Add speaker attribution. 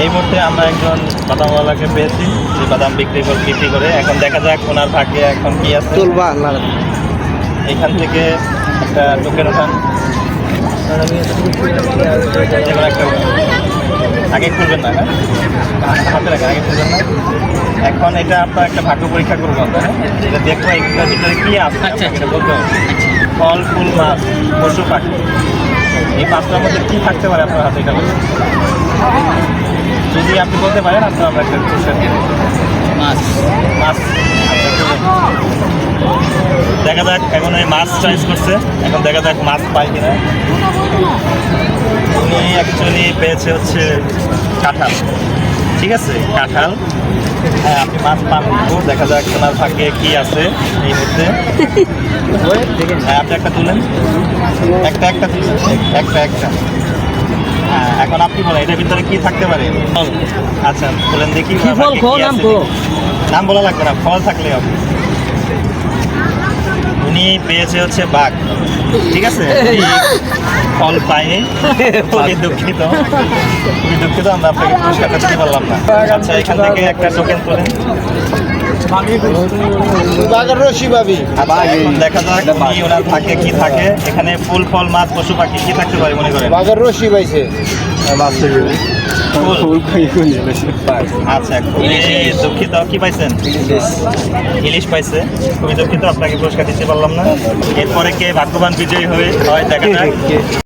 Speaker 1: এই মুহূর্তে আমরা একজন বাদামওয়ালাকে পেয়েছি, যে বাদাম বিক্রি করে। এখন দেখা যাক ওনার ভাগ্যে এখন কি আছে। এখান থেকে একটা টোকেন ওঠান, যেমন একটা আগে খুলবেন না, হ্যাঁ হাতে রাখেন, আগে খুলবেন না। এখন এটা আপনার একটা ভাগ্য পরীক্ষা করবো আমরা, হ্যাঁ এটা দেখবো এটার ভিতরে কী আছে। এটা বলতে হবে ফল, ফুল, মাছ, পশু, পাখি, এই পাঁচটার মধ্যে কী থাকতে পারে আপনার হাতে। এটা বলুন, যদি আপনি বলতে পারেন আপনার আমরা একটা পুরস্কার দিয়ে দেবো। মাছ। দেখা যাক, এখন এই মাছ চয়েস করছে, এখন দেখা যাক মাছ পাই কিনা। উনি অ্যাকচুয়ালি পেয়েছে হচ্ছে কাঁঠাল। ঠিক আছে, কাঁঠাল। হ্যাঁ, আপনি মাছ পান তো, দেখা যাক ওনার ভাগ্যে কি আছে এই মুহূর্তে। হ্যাঁ, আপনি একটা তুলেন, একটা তুলেন, একটা। হ্যাঁ, এখন আপনি বলেন এটার ভিতরে কি থাকতে পারে। আচ্ছা বলেন দেখি, নাম বলা লাগবে না, ফল থাকলে হবে। উনি পেয়েছে হচ্ছে বাঘ। ঠিক আছে, ফল পাইনি, খুবই দুঃখিত, আমরা আপনাকে পুরস্কারটা দিতে পারলাম না। আচ্ছা, এখান থেকে একটা টোকেন তোলেন। দেখা যাক কি ওনার ভাগ্যে কি থাকে। এখানে ফুল, ফল, মাছ, পশু, পাখি কি থাকতে পারে মনে করেন?
Speaker 2: বাঘের রশি পাইছে।
Speaker 1: আচ্ছা, খুবই দুঃখিত। কি পাইছেন? ইলিশ পাইছে। খুবই দুঃখিত, আপনাকে পুরস্কার দিতে পারলাম না। এরপরে কে ভাগ্যবান বিজয়ী হয় দেখা যাক।